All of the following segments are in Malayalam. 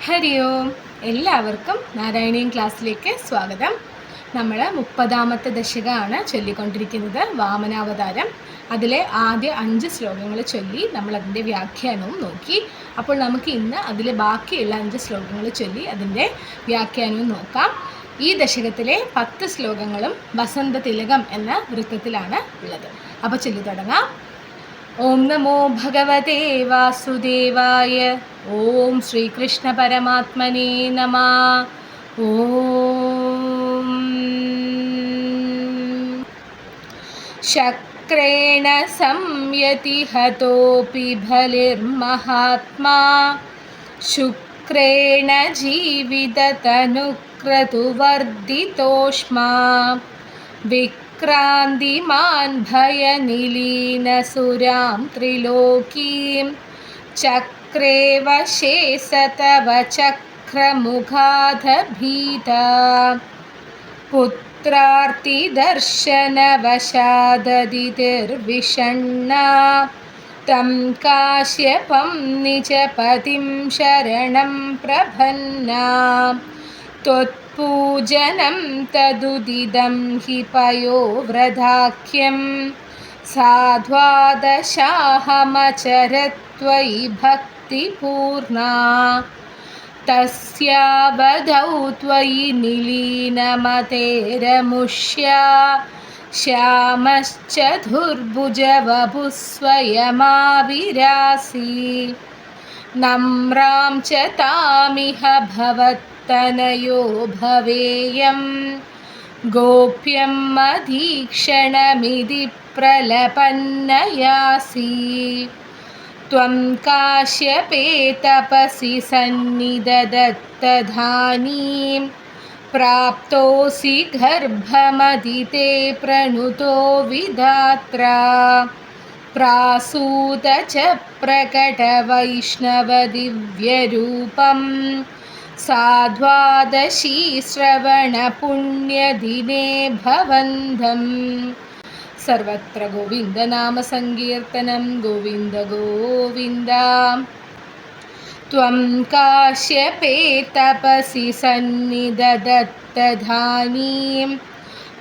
ഹരി ഓം. എല്ലാവർക്കും നാരായണീയം ക്ലാസ്സിലേക്ക് സ്വാഗതം. നമ്മൾ 30ാമത്തെ ദശകമാണ് ചൊല്ലിക്കൊണ്ടിരിക്കുന്നത്, വാമനാവതാരം. അതിലെ ആദ്യ 5 ശ്ലോകങ്ങൾ ചൊല്ലി നമ്മളതിൻ്റെ വ്യാഖ്യാനവും നോക്കി. അപ്പോൾ നമുക്ക് ഇന്ന് അതിലെ ബാക്കിയുള്ള 5 ശ്ലോകങ്ങൾ ചൊല്ലി അതിൻ്റെ വ്യാഖ്യാനവും നോക്കാം. ഈ ദശകത്തിലെ 10 ശ്ലോകങ്ങളും വസന്ത തിലകം എന്ന വൃത്തത്തിലാണ് ഉള്ളത്. അപ്പോൾ ചൊല്ലി തുടങ്ങാം. ഓം നമോ ഭഗവതേ വാസുദേവായ. ഓം ശ്രീകൃഷ്ണ പരമാത്മനേ നമഃ. ഓം ശക്രേണ സംയതി ഹതോപി ബലിർമഹാത്മാ ശുക്രേണ ജീവിതതനുക്രതുവർദ്ധിതോഷ്മാ വിക്രാന്തിമാൻ ഭയനിലീനസുരാം ത്രിലോകീം ചക്രേ വശേ സതവ ചക്രമുഖാദഭീതാ പുത്രാർത്തിദർശനവശാദദിതിർവിഷണ്ണാ തം കാശ്യപം നിജപതിം ശരണം പ്രപന്നാ ത്വത്പൂജനം തദുദിദം ഹി പയോവ്രതാഖ്യം സാധ്വാദശാഹമചരത്വയി ഭക്തിപൂർണാ തസ്യാവധൗ ത്വയി നിലീനമതേരമുഷ്യാ ശ്യാമശ്ചതുർഭുജവപുസ്വയമാവിരാസി നമ്രാം ച താമിഹ ഭവത്തനയോ ഭവേയം ഗോപ്യം മധീക്ഷണമിതി പ്രലപന്നയാസി ത്വം കാശ്യപേ തപസി സന്നിദദത്തധാനീം പ്രാപ്തോസി ഗർഭമദിതേ പ്രണുതോ വിധാത്രാ പ്രാസൂത ച പ്രകട വൈഷ്ണവദിവ്യരൂപം സാധ്വാദശീ ശ്രവണ പുണ്യദിനേ ഭവന്തം. സർവത്ര ഗോവിന്ദനാമ സങ്കീർത്തനം. ഗോവിന്ദ ഗോവിന്ദ. ത്വം കാശ്യപേ തപസി സന്നിദദത്തധാനീം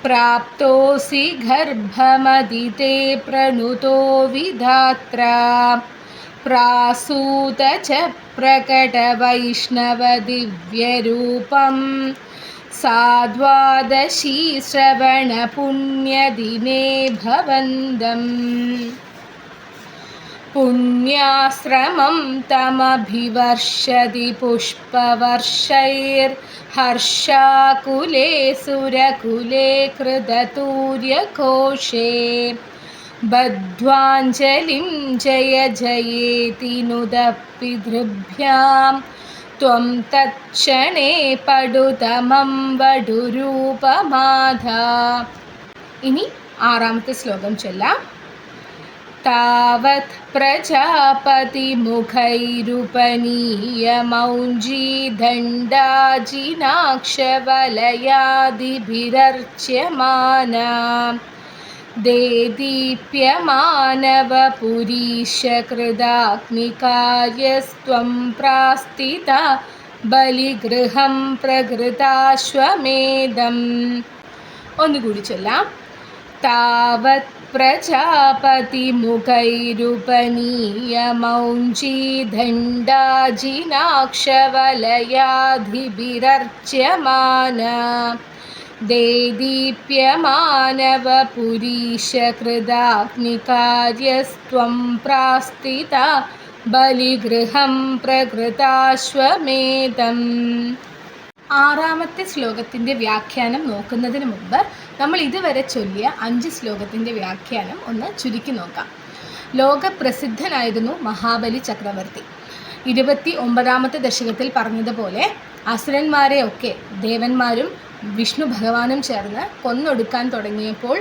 പ്രാപ്തോസി ഗർഭമദിതേ പ്രണുതോ വിധാത്രാ പ്രാസൂത ച പ്രകട വൈഷ്ണവദിവ്യരൂപം സാധ്വാദശീ ശ്രവണ പുണ്യദിനേ ഭവന്തം. പുണ്യാശ്രമം തമഭിവർഷതി പുഷ്പവർഷൈർഹർഷാകുലേ സുരകുലേ കൃതതൂര്യഘോഷേ ബദ്ധ്വാഞ്ജലിം ജയ ജയേതി നുദഃ പിതൃഭ്യാം ത്വം തത്ക്ഷണേ പടുതമം വടുരൂപമാധാ. ഇനി 6ാമത്തെ ശ്ലോകം ചൊല്ലാം. താവത് പ്രജാപതിമുഖൈരുപനീയമൗഞ്ജീദണ്ഡാജിനാക്ഷവലയാദിഭിരർച്യമാനാ ദേദീപ്യമാനവപുരീശകൃതാഗ്നികാര്യസ്ത്വം പ്രാസ്ഥിത ബലിഗൃഹം പ്രകൃതാശ്വമേധം. ഒന്നുകൂടി ചൊല്ലാം. താവത് പ്രജാപതിമുഖൈരുപനീയമൗഞ്ജീദണ്ഡാജിനാക്ഷവലയാദിഭിരർച്യമാനാ ദേദീപ്യമാനവപുരീശകൃതാഗ്നികാര്യസ്ത്വം പ്രാസ്ഥിത ബലിഗൃഹം പ്രകൃതാശ്വമേധം. 6ാമത്തെ ശ്ലോകത്തിൻ്റെ വ്യാഖ്യാനം നോക്കുന്നതിന് മുമ്പ് നമ്മൾ ഇതുവരെ ചൊല്ലിയ 5 ശ്ലോകത്തിൻ്റെ വ്യാഖ്യാനം ഒന്ന് ചുരുക്കി നോക്കാം. ലോകപ്രസിദ്ധനായിരുന്നു മഹാബലി ചക്രവർത്തി. 29ാമത്തെ ദശകത്തിൽ പറഞ്ഞതുപോലെ അസുരന്മാരെയൊക്കെ ദേവന്മാരും വിഷ്ണു ഭഗവാനും ചേർന്ന് കൊന്നൊടുക്കാൻ തുടങ്ങിയപ്പോൾ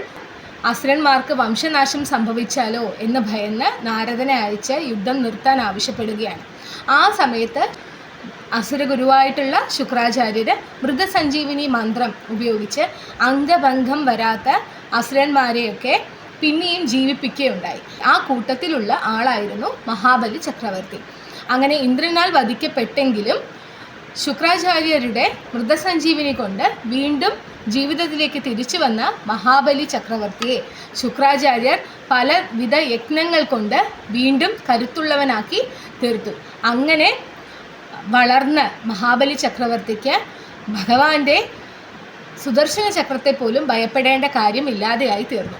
അസുരന്മാർക്ക് വംശനാശം സംഭവിച്ചാലോ എന്ന് ഭയന്ന് നാരദനെ അയച്ച് യുദ്ധം നിർത്താൻ ആവശ്യപ്പെടുകയാണ്. ആ സമയത്ത് അസുരഗുരുവായിട്ടുള്ള ശുക്രാചാര്യര് മൃഗസഞ്ജീവിനി മന്ത്രം ഉപയോഗിച്ച് അംഗഭംഗം വരാത്ത അസുരന്മാരെയൊക്കെ പിന്നെയും ജീവിപ്പിക്കുകയുണ്ടായി. ആ കൂട്ടത്തിലുള്ള ആളായിരുന്നു മഹാബലി ചക്രവർത്തി. അങ്ങനെ ഇന്ദ്രനാൽ വധിക്കപ്പെട്ടെങ്കിലും ശുക്രാചാര്യരുടെ മൃതസഞ്ജീവിനി കൊണ്ട് വീണ്ടും ജീവിതത്തിലേക്ക് തിരിച്ചു വന്ന മഹാബലി ചക്രവർത്തിയെ ശുക്രാചാര്യർ പലവിധ യജ്ഞങ്ങൾ കൊണ്ട് വീണ്ടും കരുത്തുള്ളവനാക്കി തീർത്തു. അങ്ങനെ വളർന്ന മഹാബലി ചക്രവർത്തിക്ക് ഭഗവാന്റെ സുദർശന ചക്രത്തെ പോലും ഭയപ്പെടേണ്ട കാര്യമില്ലാതെയായി തീർന്നു.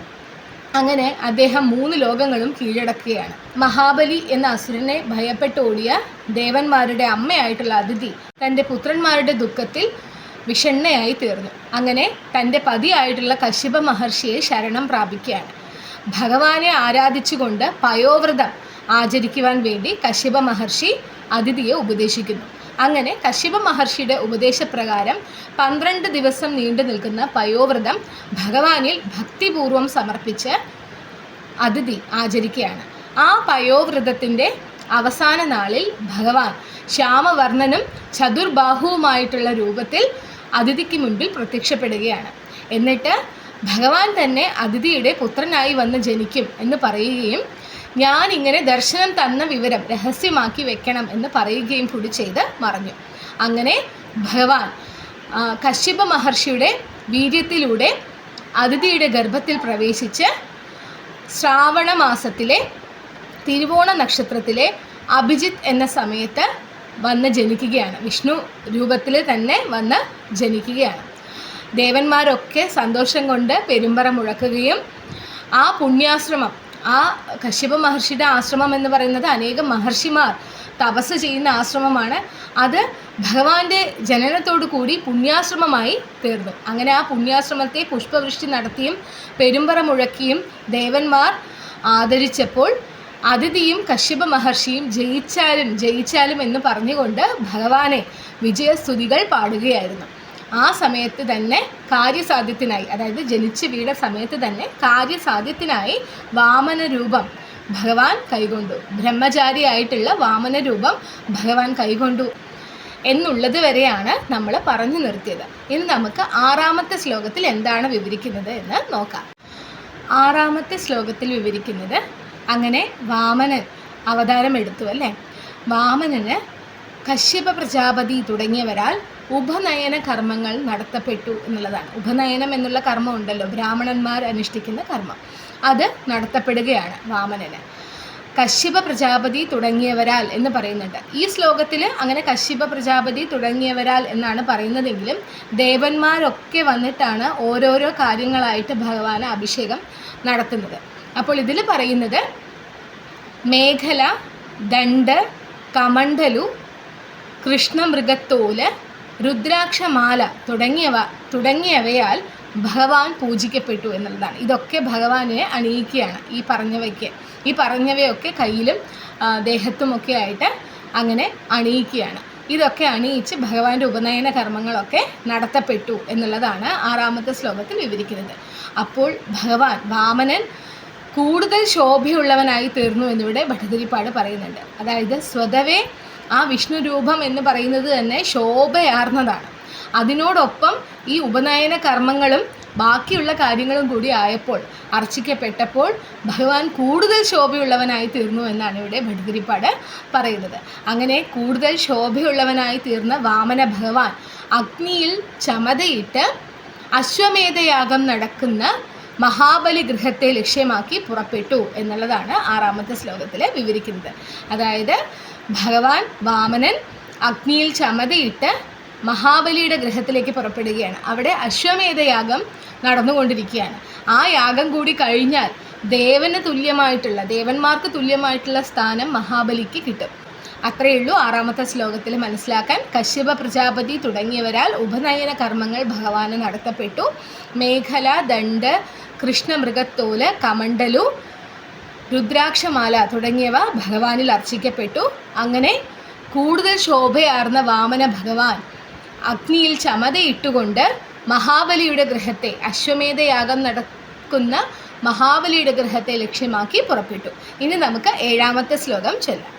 അങ്ങനെ അദ്ദേഹം 3 ലോകങ്ങളും കീഴടക്കുകയാണ്. മഹാബലി എന്ന അസുരനെ ഭയപ്പെട്ടോടിയ ദേവന്മാരുടെ അമ്മയായിട്ടുള്ള അതിഥി തൻ്റെ പുത്രന്മാരുടെ ദുഃഖത്തിൽ വിഷണ്ണയായി തീർന്നു. അങ്ങനെ തൻ്റെ പതിയായിട്ടുള്ള കശ്യപ മഹർഷിയെ ശരണം പ്രാപിക്കുകയാണ്. ഭഗവാനെ ആരാധിച്ചുകൊണ്ട് പയോവ്രതം ആചരിക്കുവാൻ വേണ്ടി കശ്യപ മഹർഷി അതിഥിയെ ഉപദേശിക്കുന്നു. അങ്ങനെ കശ്യപ മഹർഷിയുടെ ഉപദേശപ്രകാരം 12 ദിവസം നീണ്ടു നിൽക്കുന്ന പയോവ്രതം ഭഗവാനിൽ ഭക്തിപൂർവം സമർപ്പിച്ച് അതിഥി ആചരിക്കുകയാണ്. ആ പയോവ്രതത്തിൻ്റെ അവസാന നാളിൽ ഭഗവാൻ ശ്യാമവർണ്ണനും ചതുർബാഹുവുമായിട്ടുള്ള രൂപത്തിൽ അതിഥിക്ക് മുൻപിൽ പ്രത്യക്ഷപ്പെടുകയാണ്. എന്നിട്ട് ഭഗവാൻ തന്നെ അതിഥിയുടെ പുത്രനായി വന്ന് ജനിക്കും എന്ന് പറയുകയും ഞാൻ ഇങ്ങനെ ദർശനം തന്ന വിവരം രഹസ്യമാക്കി വെക്കണം എന്ന് പറയുകയും കൂടി ചെയ്ത് മറഞ്ഞു. അങ്ങനെ ഭഗവാൻ കശ്യപ മഹർഷിയുടെ വീര്യത്തിലൂടെ അതിഥിയുടെ ഗർഭത്തിൽ പ്രവേശിച്ച് ശ്രാവണ മാസത്തിലെ തിരുവോണ നക്ഷത്രത്തിലെ അഭിജിത്ത് എന്ന സമയത്ത് വന്ന് ജനിക്കുകയാണ്. വിഷ്ണു രൂപത്തിൽ തന്നെ വന്ന് ജനിക്കുകയാണ്. ദേവന്മാരൊക്കെ സന്തോഷം കൊണ്ട് പെരുമ്പറ മുഴക്കുകയും ആ പുണ്യാശ്രമം, ആ കശ്യപ മഹർഷിയുടെ ആശ്രമം എന്ന് പറയുന്നത് അനേകം മഹർഷിമാർ തപസ് ചെയ്യുന്ന ആശ്രമമാണ്. അത് ഭഗവാന്റെ ജനനത്തോടു കൂടി പുണ്യാശ്രമമായി തീർന്നു. അങ്ങനെ ആ പുണ്യാശ്രമത്തെ പുഷ്പവൃഷ്ടി നടത്തിയും പെരുമ്പറ മുഴക്കിയും ദേവന്മാർ ആദരിച്ചപ്പോൾ അതിഥിയും കശ്യപ മഹർഷിയും ജയിച്ചാലും എന്ന് പറഞ്ഞുകൊണ്ട് ഭഗവാനെ വിജയസ്തുതികൾ പാടുകയായിരുന്നു. ആ സമയത്ത് തന്നെ കാര്യസാധ്യത്തിനായി, അതായത് ജനിച്ച് വീണ സമയത്ത് തന്നെ കാര്യസാധ്യത്തിനായി വാമന രൂപം ഭഗവാൻ കൈകൊണ്ടു. ബ്രഹ്മചാരിയായിട്ടുള്ള വാമന രൂപം ഭഗവാൻ കൈകൊണ്ടു എന്നുള്ളത് വരെയാണ് നമ്മൾ പറഞ്ഞു നിർത്തിയത്. ഇനി നമുക്ക് 6ാമത്തെ ശ്ലോകത്തിൽ എന്താണ് വിവരിക്കുന്നത് എന്ന് നോക്കാം. 6ാമത്തെ ശ്ലോകത്തിൽ വിവരിക്കുന്നത്, അങ്ങനെ വാമനൻ അവതാരം എടുത്തു അല്ലേ. വാമനന് കശ്യപ പ്രജാപതി തുടങ്ങിയവരാൽ ഉപനയന കർമ്മങ്ങൾ നടത്തപ്പെട്ടു എന്നുള്ളതാണ്. ഉപനയനം എന്നുള്ള കർമ്മം ഉണ്ടല്ലോ, ബ്രാഹ്മണന്മാർ അനുഷ്ഠിക്കുന്ന കർമ്മം, അത് നടത്തപ്പെടുകയാണ് വാമനന്. കശ്യപ പ്രജാപതി തുടങ്ങിയവരാൽ എന്ന് പറയുന്നുണ്ട്. ഈ ശ്ലോകത്തിൽ അങ്ങനെ കശ്യപ പ്രജാപതി തുടങ്ങിയവരാൽ എന്നാണ് പറയുന്നതെങ്കിലും ദേവന്മാരൊക്കെ വന്നിട്ടാണ് ഓരോരോ കാര്യങ്ങളായിട്ട് ഭഗവാന് അഭിഷേകം നടത്തുന്നത്. അപ്പോൾ ഇതിൽ പറയുന്നത് മേഖല, ദണ്ഡ്, കമണ്ഡലു, കൃഷ്ണമൃഗത്തോല്, രുദ്രാക്ഷമാല തുടങ്ങിയവയാൽ ഭഗവാൻ പൂജിക്കപ്പെട്ടു എന്നുള്ളതാണ്. ഇതൊക്കെ ഭഗവാനെ അണിയിക്കുകയാണ്. ഈ പറഞ്ഞവയൊക്കെ കയ്യിലും ദേഹത്തുമൊക്കെ ആയിട്ട് അങ്ങനെ അണിയിക്കുകയാണ്. ഇതൊക്കെ അണിയിച്ച് ഭഗവാന്റെ ഉപനയന കർമ്മങ്ങളൊക്കെ നടത്തപ്പെട്ടു എന്നുള്ളതാണ് 6ാമത്തെ ശ്ലോകത്തിൽ വിവരിക്കുന്നത്. അപ്പോൾ ഭഗവാൻ വാമനൻ കൂടുതൽ ശോഭയുള്ളവനായി തീർന്നു എന്നിവിടെ ഭട്ടതിരിപ്പാട് പറയുന്നുണ്ട്. അതായത് സ്വതവേ ആ വിഷ്ണു രൂപം എന്ന് പറയുന്നത് തന്നെ ശോഭയാർന്നതാണ്. അതിനോടൊപ്പം ഈ ഉപനയന കർമ്മങ്ങളും ബാക്കിയുള്ള കാര്യങ്ങളും കൂടി ആയപ്പോൾ, അർച്ചിക്കപ്പെട്ടപ്പോൾ ഭഗവാൻ കൂടുതൽ ശോഭയുള്ളവനായി തീർന്നു എന്നാണ് ഇവിടെ ഭട്ടതിരിപ്പാട് പറയുന്നത്. അങ്ങനെ കൂടുതൽ ശോഭയുള്ളവനായി തീർന്ന വാമന ഭഗവാൻ അഗ്നിയിൽ ചമതയിട്ട് അശ്വമേധയാഗം നടക്കുന്ന മഹാബലി ഗൃഹത്തെ ലക്ഷ്യമാക്കി പുറപ്പെട്ടു എന്നുള്ളതാണ് 6ാമത്തെ ശ്ലോകത്തിൽ വിവരിക്കുന്നത്. അതായത് ഭഗവാൻ വാമനൻ അഗ്നിയിൽ ചമതയിട്ട് മഹാബലിയുടെ ഗൃഹത്തിലേക്ക് പുറപ്പെടുകയാണ്. അവിടെ അശ്വമേധയാഗം നടന്നുകൊണ്ടിരിക്കുകയാണ്. ആ യാഗം കൂടി കഴിഞ്ഞാൽ ദേവന്മാർക്ക് തുല്യമായിട്ടുള്ള സ്ഥാനം മഹാബലിക്ക് കിട്ടും. അത്രയേ ഉള്ളൂ 6ാമത്തെ ശ്ലോകത്തിൽ മനസ്സിലാക്കാൻ. കശ്യപ പ്രജാപതി തുടങ്ങിയവരാൽ ഉപനയന കർമ്മങ്ങൾ ഭഗവാന് നടത്തപ്പെട്ടു. മേഖല, ദണ്ഡ്, കൃഷ്ണമൃഗത്തോല്, കമണ്ഡലു, രുദ്രാക്ഷമാല തുടങ്ങിയവ ഭഗവാനിൽ അർച്ചിക്കപ്പെട്ടു. അങ്ങനെ കൂടുതൽ ശോഭയാർന്ന വാമന ഭഗവാൻ അഗ്നിയിൽ ചമതയിട്ടുകൊണ്ട് മഹാബലിയുടെ ഗൃഹത്തെ, അശ്വമേധയാഗം നടക്കുന്ന മഹാബലിയുടെ ഗൃഹത്തെ ലക്ഷ്യമാക്കി പുറപ്പെട്ടു. ഇനി നമുക്ക് 7ാമത്തെ ശ്ലോകം ചൊല്ലാം.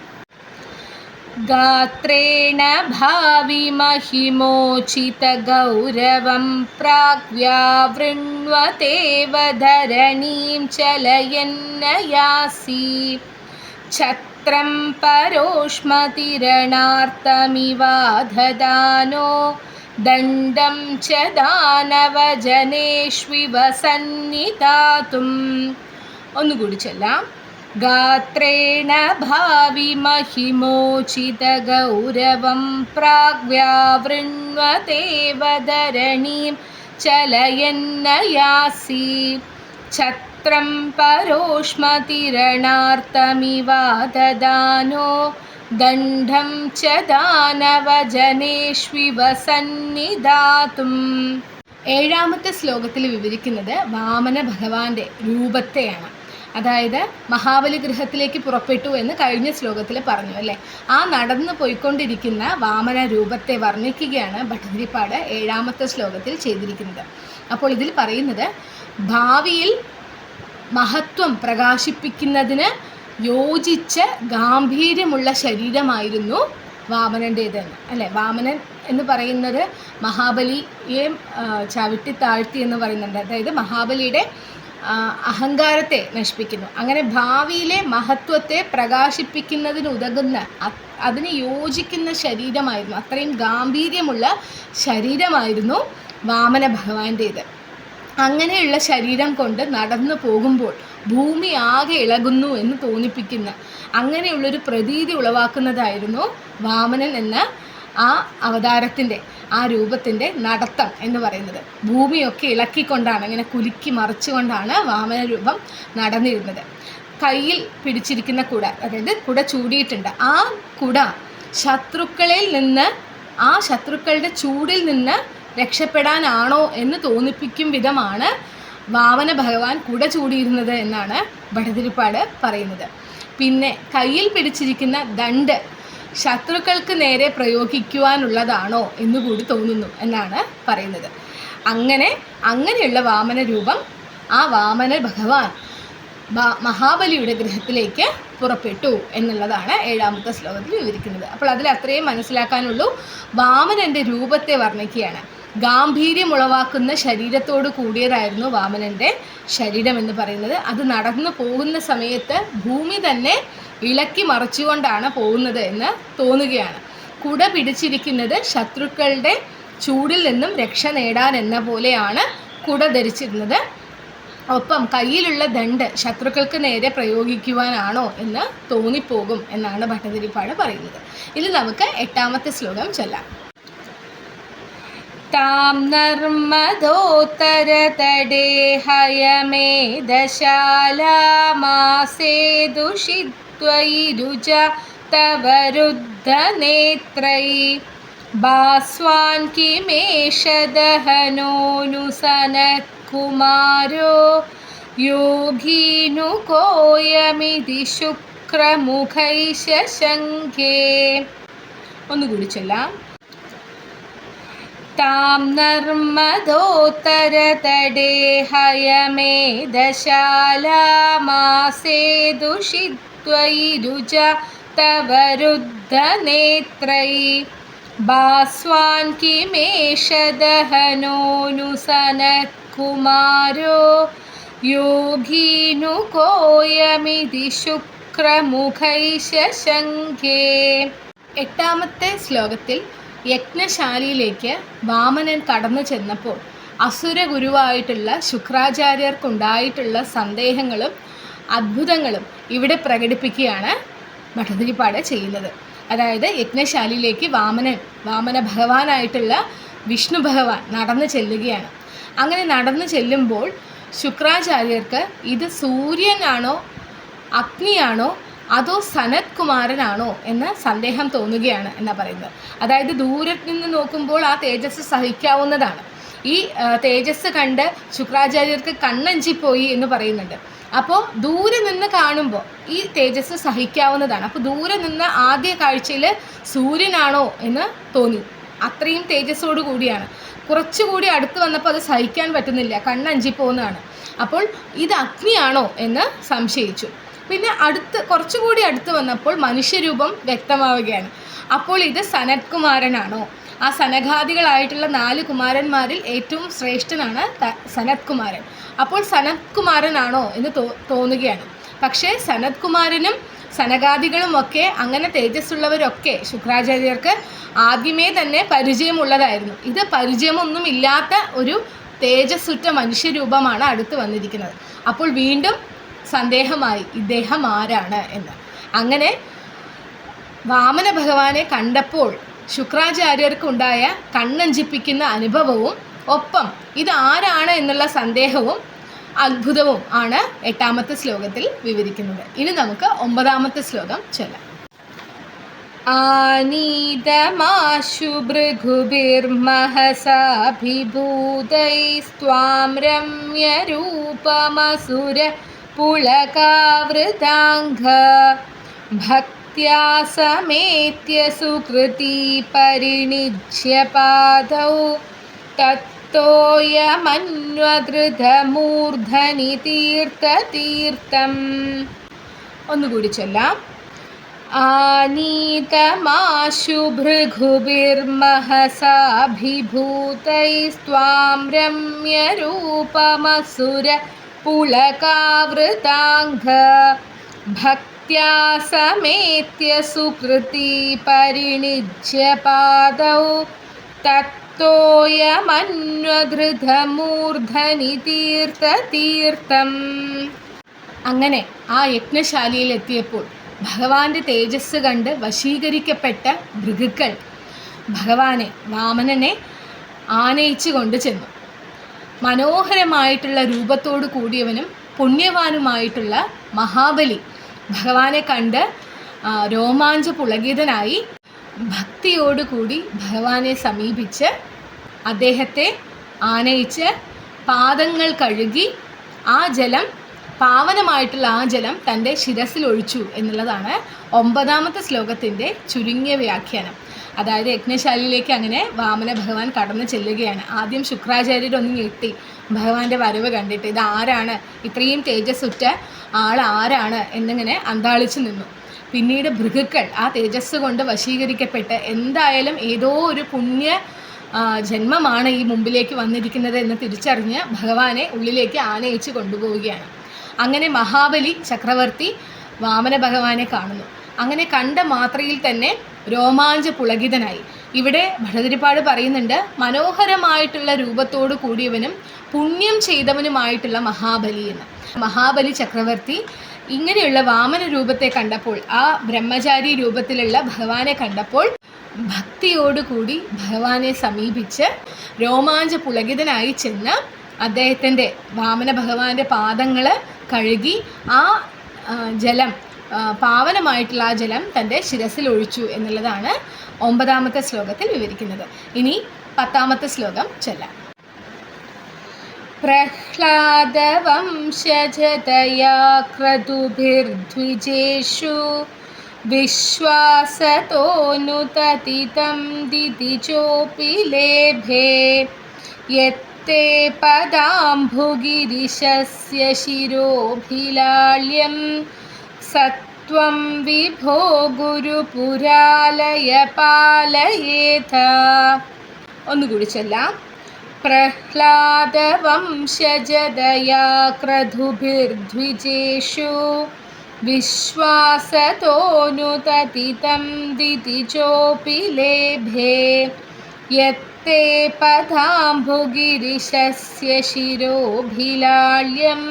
ഗാത്രേണ ഭാവി മഹിമോചിത ഗൗരവം പ്രാഗ്വ്യാവൃണ്വതേവ ധരണീം ചലയന്നയാസി ഛത്ര ഛത്രം പരോഷ്മതിരണാർത്തമിവാധദാനോ ദണ്ഡം ച ദാനവജനേഷ്വിവ സന്നിധാതും. ഒന്നുകൂടി ചൊല്ലാം. ഗാത്രേണ ഭാവി മഹിമോചിത ഗൗരവം പ്രാഗ്വ്യാവൃണ്വതേവധരണീം ചലയന്നയാസി. ഛത്രം പരോഷ്മതിരണാർത്തമിവാദദാനോ ദണ്ഡം ച ദാനവജനേഷ്വിവ സന്നിധാതും. ഏഴാമത്തെ ശ്ലോകത്തിൽ വിവരിക്കുന്നത് വാമന ഭഗവാന്റെ രൂപത്തെയാണ്. അതായത് മഹാബലി ഗൃഹത്തിലേക്ക് പുറപ്പെട്ടു എന്ന് കഴിഞ്ഞ ശ്ലോകത്തിൽ പറഞ്ഞു അല്ലേ. ആ നടന്നു പോയിക്കൊണ്ടിരിക്കുന്ന വാമന രൂപത്തെ വർണ്ണിക്കുകയാണ് ഭട്ടതിരിപ്പാട് ഏഴാമത്തെ ശ്ലോകത്തിൽ ചെയ്തിരിക്കുന്നത്. അപ്പോൾ ഇതിൽ പറയുന്നത് ഭാവിയിൽ മഹത്വം പ്രകാശിപ്പിക്കുന്നതിന് യോജിച്ച ഗാംഭീര്യമുള്ള ശരീരമായിരുന്നു വാമനൻ്റേതെന്ന് അല്ലേ. വാമനൻ എന്ന് പറയുന്നത് മഹാബലിയെ ചവിട്ടി താഴ്ത്തി എന്ന് പറയുന്നുണ്ട്. അതായത് മഹാബലിയുടെ അഹങ്കാരത്തെ നശിപ്പിക്കുന്നു. അങ്ങനെ ഭാവിയിലെ മഹത്വത്തെ പ്രകാശിപ്പിക്കുന്നതിന് ഉതകുന്ന അതിന് യോജിക്കുന്ന ശരീരമായിരുന്നു, അത്രയും ഗാംഭീര്യമുള്ള ശരീരമായിരുന്നു വാമന ഭഗവാന്റേത്. അങ്ങനെയുള്ള ശരീരം കൊണ്ട് നടന്നു പോകുമ്പോൾ ഭൂമി ആകെ ഇളകുന്നു എന്ന് തോന്നിപ്പിക്കുന്ന അങ്ങനെയുള്ളൊരു പ്രതീതി ഉളവാക്കുന്നതായിരുന്നു വാമനൻ എന്ന ആ അവതാരത്തിൻ്റെ ആ രൂപത്തിൻ്റെ നടത്തം എന്ന് പറയുന്നത്. ഭൂമിയൊക്കെ ഇളക്കിക്കൊണ്ടാണ്, ഇങ്ങനെ കുലുക്കി മറിച്ചുകൊണ്ടാണ് വാമന രൂപം നടന്നിരുന്നത്. കയ്യിൽ പിടിച്ചിരിക്കുന്ന കുട, അതായത് കുട ചൂടിയിട്ടുണ്ട്. ആ കുട ശത്രുക്കളിൽ നിന്ന്, ആ ശത്രുക്കളുടെ ചൂടിൽ നിന്ന് രക്ഷപ്പെടാനാണോ എന്ന് തോന്നിപ്പിക്കും വിധമാണ് വാമന ഭഗവാൻ കുട ചൂടിയിരുന്നത് എന്നാണ് ഭട്ടതിരിപ്പാട് പറയുന്നത്. പിന്നെ കയ്യിൽ പിടിച്ചിരിക്കുന്ന ദണ്ഡ് ശത്രുക്കൾക്ക് നേരെ പ്രയോഗിക്കുവാനുള്ളതാണോ എന്നുകൂടി തോന്നുന്നു എന്നാണ് പറയുന്നത്. അങ്ങനെയുള്ള വാമന രൂപം, ആ വാമന ഭഗവാൻ മഹാബലിയുടെ ഗൃഹത്തിലേക്ക് പുറപ്പെട്ടു എന്നുള്ളതാണ് ഏഴാമത്തെ ശ്ലോകത്തിൽ വിവരിക്കുന്നത്. അപ്പോൾ അതിൽ അത്രയും മനസ്സിലാക്കാനുള്ളൂ. വാമനൻ്റെ രൂപത്തെ വർണ്ണിക്കുകയാണ്. ഗാംഭീര്യം ഉളവാക്കുന്ന ശരീരത്തോട് കൂടിയതായിരുന്നു വാമനൻ്റെ ശരീരം എന്ന് പറയുന്നത്. അത് നടന്നു പോകുന്ന സമയത്ത് ഭൂമി തന്നെ ഇളക്കി മറിച്ചുകൊണ്ടാണ് പോകുന്നത് എന്ന് തോന്നുകയാണ്. കുട പിടിച്ചിരിക്കുന്നത് ശത്രുക്കളുടെ ചൂടിൽ നിന്നും രക്ഷ നേടാൻ എന്ന പോലെയാണ് കുട ധരിച്ചിരുന്നത്. ഒപ്പം കയ്യിലുള്ള ദണ്ഡ് ശത്രുക്കൾക്ക് നേരെ പ്രയോഗിക്കുവാനാണോ എന്ന് തോന്നിപ്പോകും എന്നാണ് ഭട്ടതിരിപ്പാട് പറയുന്നത്. ഇനി നമുക്ക് എട്ടാമത്തെ ശ്ലോകം ചൊല്ലാം. താം നർമ്മദോത്തരതടേ ഹയമേധശാലാമാസേ ദുഷിത്വയി രുച തവ രുദ്ധനേത്രൈ ഭാസ്വാൻ കിമേഷ ദഹനോനുസനത്കുമാരോ യോഗീനു കോയമിതി ശുക്രമുഖൈശ ശംഖേ. ഒന്നുകൂടി ചൊല്ലാം. താം നർമ്മദോത്തരതടേ ഹയമേധശാലാമാസേ ദുഷിത്വയി രുച തവ രുദ്ധനേത്രൈ ഭാസ്വാൻ കിമേഷ ദഹനോനുസനത്കുമാരോ യോഗീനു കോയമിതി ശുക്രമുഖൈശ ശംഖേ. എട്ടാമത്തെ ശ്ലോകത്തിൽ യജ്ഞശാലയിലേക്ക് വാമനൻ കടന്നു ചെന്നപ്പോൾ അസുര ഗുരുവായിട്ടുള്ള ശുക്രാചാര്യർക്കുണ്ടായിട്ടുള്ള സന്ദേഹങ്ങളും അത്ഭുതങ്ങളും ഇവിടെ പ്രകടിപ്പിക്കുകയാണ് ഭട്ടതിരിപ്പാട് ചെയ്യുന്നത്. അതായത് യജ്ഞശാലയിലേക്ക് വാമന ഭഗവാനായിട്ടുള്ള വിഷ്ണു ഭഗവാൻ നടന്നു ചെല്ലുകയാണ്. അങ്ങനെ നടന്നു ചെല്ലുമ്പോൾ ശുക്രാചാര്യർക്ക് ഇത് സൂര്യനാണോ അഗ്നിയാണോ അതോ സനത് കുമാരനാണോ എന്ന സന്ദേഹം തോന്നുകയാണ് എന്നാണ് പറയുന്നത്. അതായത് ദൂരത്ത് നിന്ന് നോക്കുമ്പോൾ ആ തേജസ് സഹിക്കാവുന്നതാണ്. ഈ തേജസ് കണ്ട് ശുക്രാചാര്യർക്ക് കണ്ണഞ്ചിപ്പോയി എന്ന് പറയുന്നുണ്ട്. അപ്പോൾ ദൂരെ നിന്ന് കാണുമ്പോൾ ഈ തേജസ് സഹിക്കാവുന്നതാണ്. അപ്പോൾ ദൂരെ നിന്ന് ആദ്യ കാഴ്ചയിൽ സൂര്യനാണോ എന്ന് തോന്നി. അത്രയും തേജസ്സോടു കൂടിയാണ്. കുറച്ചുകൂടി അടുത്ത് വന്നപ്പോൾ അത് സഹിക്കാൻ പറ്റുന്നില്ല, കണ്ണഞ്ചിപ്പോകുന്നതാണ്. അപ്പോൾ ഇത് അഗ്നിയാണോ എന്ന് സംശയിച്ചു. പിന്നെ കുറച്ചുകൂടി അടുത്ത് വന്നപ്പോൾ മനുഷ്യരൂപം വ്യക്തമാവുകയാണ്. അപ്പോൾ ഇത് സനത് കുമാരനാണോ? ആ സനകാദികളായിട്ടുള്ള 4 കുമാരന്മാരിൽ ഏറ്റവും ശ്രേഷ്ഠനാണ് സനത് കുമാരൻ. അപ്പോൾ സനത് കുമാരനാണോ എന്ന് തോന്നുകയാണ്. പക്ഷേ സനത് കുമാരനും സനകാദികളുമൊക്കെ അങ്ങനെ തേജസ്സുള്ളവരൊക്കെ ശുക്രാചാര്യർക്ക് ആദ്യമേ തന്നെ പരിചയമുള്ളതായിരുന്നു. ഇത് പരിചയമൊന്നുമില്ലാത്ത ഒരു തേജസ്സുറ്റ മനുഷ്യരൂപമാണ് അടുത്ത് വന്നിരിക്കുന്നത്. അപ്പോൾ വീണ്ടും സന്ദേഹമായി ഇദ്ദേഹം ആരാണ് എന്ന്. അങ്ങനെ വാമന ഭഗവാനെ കണ്ടപ്പോൾ ശുക്രാചാര്യർക്കുണ്ടായ കണ്ണഞ്ചിപ്പിക്കുന്ന അനുഭവവും ഒപ്പം ഇത് ആരാണ് എന്നുള്ള സന്ദേഹവും അത്ഭുതവും ആണ് 8ാമത്തെ ശ്ലോകത്തിൽ വിവരിക്കുന്നത്. ഇനി നമുക്ക് 9ാമത്തെ ശ്ലോകം ചൊല്ലാം. ആനീതമാശു ഭൃഗുഭിർമഹസാഭിഭൂതൈസ്ത്വാം രമ്യരൂപമസുര പുളകാവൃതാംഘ ഭക്ത്യാ സമേത്യ സുകൃതി പരിണിജ്യ പാദൗ തത്തോയമന്വധൃതമൂർധനി തീർത്ഥതീർത്ഥം. ഒന്നുകൂടി ചൊല്ലാം. ആനീതമാശു ഭൃഗുഭിർമഹസാഭിഭൂതൈസ്ത്വാം രമ്യരൂപമസുര പുളകാവൃതാംഘ ഭക്ത്യാ സമേത്യ സുകൃതി പരിണിജ്യ പാദൗ തത്തോയമന്വധൃതമൂർധനി തീർത്ഥതീർത്ഥം. അങ്ങനെ ആ യജ്ഞശാലയിലെത്തിയപ്പോൾ ഭഗവാന്റെ തേജസ് കണ്ട് വശീകരിക്കപ്പെട്ട ഭൃഗുക്കൾ ഭഗവാനെ വാമനനെ ആനയിച്ചു കൊണ്ട് ചെന്നു. മനോഹരമായിട്ടുള്ള രൂപത്തോടു കൂടിയവനും പുണ്യവാനുമായിട്ടുള്ള മഹാബലി ഭഗവാനെ കണ്ട് രോമാഞ്ച പുളകിതനായി ഭക്തിയോടുകൂടി ഭഗവാനെ സമീപിച്ച് അദ്ദേഹത്തെ ആനയിച്ച് പാദങ്ങൾ കഴുകി ആ ജലം പാവനമായിട്ടുള്ള ആ ജലം തൻ്റെ ശിരസിൽ ഒഴിച്ചു എന്നുള്ളതാണ് 9ാമത്തെ ശ്ലോകത്തിൻ്റെ ചുരുങ്ങിയ വ്യാഖ്യാനം. അതായത് യജ്ഞശാലയിലേക്ക് അങ്ങനെ വാമന ഭഗവാൻ കടന്നു ചെല്ലുകയാണ്. ആദ്യം ശുക്രാചാര്യരൊന്ന് ഞെട്ടി ഭഗവാന്റെ വരവ് കണ്ടിട്ട് ഇത് ആരാണ്, ഇത്രയും തേജസ്സുറ്റ ആൾ ആരാണ് എന്നിങ്ങനെ അന്താളിച്ചു നിന്നു. പിന്നീട് ഭൃഗുക്കൾ ആ തേജസ് കൊണ്ട് വശീകരിക്കപ്പെട്ട് എന്തായാലും ഏതോ ഒരു പുണ്യ ജന്മമാണ് ഈ മുമ്പിലേക്ക് വന്നിരിക്കുന്നത് എന്ന് തിരിച്ചറിഞ്ഞ് ഭഗവാനെ ഉള്ളിലേക്ക് ആനയിച്ച് കൊണ്ടുപോവുകയാണ്. അങ്ങനെ മഹാബലി ചക്രവർത്തി വാമന ഭഗവാനെ കാണുന്നു. അങ്ങനെ കണ്ട മാത്രയിൽ തന്നെ രോമാഞ്ച പുളകിതനായി. ഇവിടെ ഭട്ടതിരിപ്പാട് പറയുന്നുണ്ട്, മനോഹരമായിട്ടുള്ള രൂപത്തോടു കൂടിയവനും പുണ്യം ചെയ്തവനുമായിട്ടുള്ള മഹാബലി എന്ന്. മഹാബലി ചക്രവർത്തി ഇങ്ങനെയുള്ള വാമന രൂപത്തെ കണ്ടപ്പോൾ, ആ ബ്രഹ്മചാരി രൂപത്തിലുള്ള ഭഗവാനെ കണ്ടപ്പോൾ ഭക്തിയോടുകൂടി ഭഗവാനെ സമീപിച്ച് രോമാഞ്ച പുളകിതനായി ചെന്ന് അദ്ദേഹത്തിൻ്റെ വാമന ഭഗവാന്റെ പാദങ്ങൾ കഴുകി ആ ജലം പാവനമായിട്ടുള്ള ആ ജലം തൻ്റെ ശിരസിൽ ഒഴിച്ചു എന്നുള്ളതാണ് 9ാമത്തെ ശ്ലോകത്തിൽ വിവരിക്കുന്നത്. ഇനി 10ാമത്തെ ശ്ലോകം ചൊല്ലാം. പ്രഹ്ലാദവംശജതയാ ക്രതുഭിർദ്വിജേഷു വിശ്വാസതോനുതതിതം ദിതിചോപി ലേഭേ യത്തേ പദാംഭുഗിരിശസ്യ ശിരോഭിലാള്യം സത്വം വിഭോ ഗുരുപുരാലയ പാലയേഥ. ഒന്നുകൂടി ചൊല്ലാം. പ്രഹ്ലാദവംശജതയാ ക്രതുഭിർദ്വിജേഷു വിശ്വാസതോനുതതിതം ദിതിചോപി ലേഭേ യത്തേ പദാംഭുഗിരിശസ്യ ശിരോഭിലാള്യം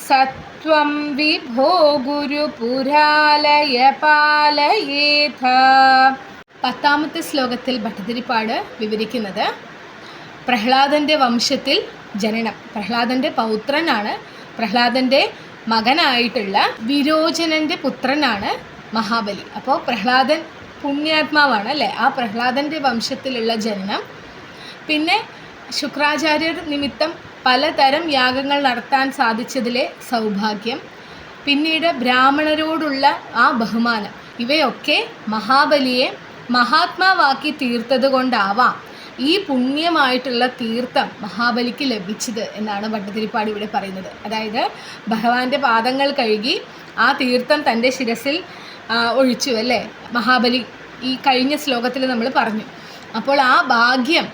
സത്വം വിഭോ ഗുരുപുരാലയ പാലയേഥ. 10ാമത്തെ ശ്ലോകത്തിൽ ഭട്ടതിരിപ്പാട് വിവരിക്കുന്നത് പ്രഹ്ലാദൻ്റെ വംശത്തിൽ ജനനം, പ്രഹ്ലാദൻ്റെ പൗത്രനാണ്, പ്രഹ്ലാദൻ്റെ മകനായിട്ടുള്ള വിരോചനൻ്റെ പുത്രനാണ് മഹാബലി. അപ്പോൾ പ്രഹ്ലാദൻ പുണ്യാത്മാവാണ് അല്ലേ? ആ പ്രഹ്ലാദൻ്റെ വംശത്തിലുള്ള ജനനം, പിന്നെ ശുക്രാചാര്യർ നിമിത്തം പലതരം യാഗങ്ങൾ നടത്താൻ സാധിച്ചതിലെ സൗഭാഗ്യം, പിന്നീട് ബ്രാഹ്മണരോടുള്ള ആ ബഹുമാനം, ഇവയൊക്കെ മഹാബലിയെ മഹാത്മാവാക്കി തീർത്തത് കൊണ്ടാവാം ഈ പുണ്യമായിട്ടുള്ള തീർത്ഥം മഹാബലിക്ക് ലഭിച്ചത് എന്നാണ് ഭട്ടതിരിപ്പാട് ഇവിടെ പറയുന്നത്. അതായത് ഭഗവാന്റെ പാദങ്ങൾ കഴുകി ആ തീർത്ഥം തൻ്റെ ശിരസിൽ ഒഴിച്ചു അല്ലേ മഹാബലി, ഈ കഴിഞ്ഞ ശ്ലോകത്തിൽ നമ്മൾ പറഞ്ഞു. അപ്പോൾ ആ ഭാഗ്യം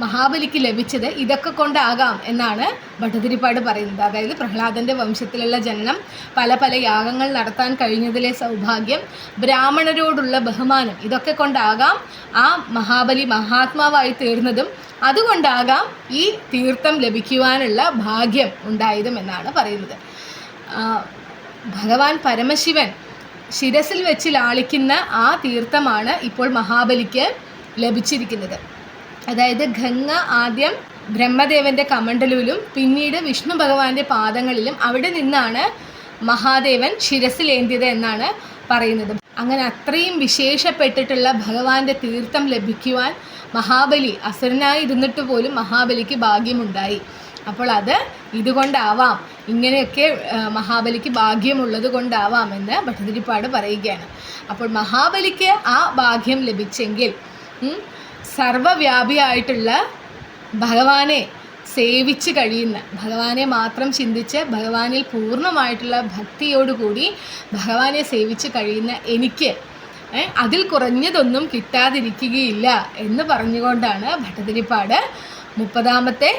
മഹാബലിക്ക് ലഭിച്ചത് ഇതൊക്കെ കൊണ്ടാകാം എന്നാണ് ഭട്ടതിരിപ്പാട് പറയുന്നത്. അതായത് പ്രഹ്ലാദൻ്റെ വംശത്തിലുള്ള ജനനം, പല പല യാഗങ്ങൾ നടത്താൻ കഴിഞ്ഞതിലെ സൗഭാഗ്യം, ബ്രാഹ്മണരോടുള്ള ബഹുമാനം, ഇതൊക്കെ കൊണ്ടാകാം ആ മഹാബലി മഹാത്മാവായി തീർന്നതും, അതുകൊണ്ടാകാം ഈ തീർത്ഥം ലഭിക്കുവാനുള്ള ഭാഗ്യം ഉണ്ടായതും എന്നാണ് പറയുന്നത്. ഭഗവാൻ പരമശിവൻ ശിരസിൽ വെച്ച് ലാളിക്കുന്ന ആ തീർത്ഥമാണ് ഇപ്പോൾ മഹാബലിക്ക് ലഭിച്ചിരിക്കുന്നത്. അതായത് ഗംഗ ആദ്യം ബ്രഹ്മദേവൻ്റെ കമണ്ഡലൂലും പിന്നീട് വിഷ്ണു ഭഗവാന്റെ പാദങ്ങളിലും അവിടെ നിന്നാണ് മഹാദേവൻ ശിരസിലേന്തിയത് എന്നാണ് പറയുന്നത്. അങ്ങനെ അത്രയും വിശേഷപ്പെട്ടിട്ടുള്ള ഭഗവാന്റെ തീർത്ഥം ലഭിക്കുവാൻ മഹാബലി അസുരനായി ഇരുന്നിട്ട് പോലും മഹാബലിക്ക് ഭാഗ്യമുണ്ടായി. അപ്പോൾ അത് ഇതുകൊണ്ടാവാം, ഇങ്ങനെയൊക്കെ മഹാബലിക്ക് ഭാഗ്യമുള്ളത് കൊണ്ടാവാമെന്ന് ഭട്ടതിരിപ്പാട് പറയുകയാണ്. അപ്പോൾ മഹാബലിക്ക് ആ ഭാഗ്യം ലഭിച്ചെങ്കിൽ സർവവ്യാപിയായിട്ടുള്ള ഭഗവാനെ സേവിച്ച് കഴിയുന്ന, ഭഗവാനെ മാത്രം ചിന്തിച്ച് ഭഗവാനിൽ പൂർണ്ണമായിട്ടുള്ള ഭക്തിയോടുകൂടി ഭഗവാനെ സേവിച്ച് കഴിയുന്ന എനിക്ക് അതിൽ കുറഞ്ഞതൊന്നും കിട്ടാതിരിക്കുകയില്ല എന്ന് പറഞ്ഞുകൊണ്ടാണ് ഭട്ടതിരിപ്പാട് 30ാമത്തെ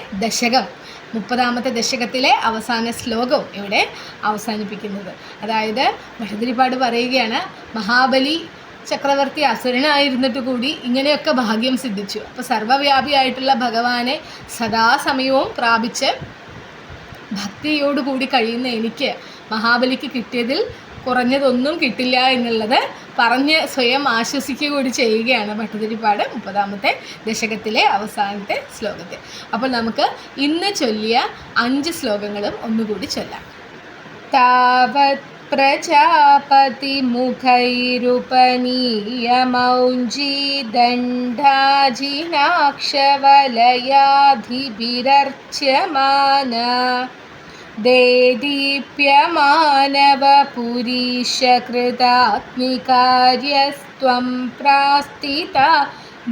ദശകത്തിലെ അവസാന ശ്ലോകവും ഇവിടെ അവസാനിപ്പിക്കുന്നത്. അതായത് ഭട്ടതിരിപ്പാട് പറയുകയാണ്, മഹാബലി ചക്രവർത്തി അസുരനായിരുന്നിട്ട് കൂടി ഇങ്ങനെയൊക്കെ ഭാഗ്യം സിദ്ധിച്ചു. അപ്പോൾ സർവ്വവ്യാപിയായിട്ടുള്ള ഭഗവാനെ സദാസമയവും പ്രാപിച്ച് ഭക്തിയോടുകൂടി കഴിയുന്ന എനിക്ക് മഹാബലിക്ക് കിട്ടിയതിൽ കുറഞ്ഞതൊന്നും കിട്ടില്ല എന്നുള്ളത് പറഞ്ഞ് സ്വയം ആശ്വസിക്കുക കൂടി ചെയ്യുകയാണ് ഭട്ടതിരിപ്പാട് 30ാമത്തെ ദശകത്തിലെ അവസാനത്തെ ശ്ലോകത്തിൽ. അപ്പോൾ നമുക്ക് ഇന്ന് ചൊല്ലിയ 5 ശ്ലോകങ്ങളും ഒന്നുകൂടി ചൊല്ലാം. താവത് പ്രജാപതിമുഖൈരുപനീയമൗഞ്ചി ദണ്ഡാജിനാക്ഷവലയാധിഭിരർച്യമാന ദേദീപ്യമാനവപുരീശകൃതാഗ്നികാര്യസ്ത്വം പ്രാസ്ഥിത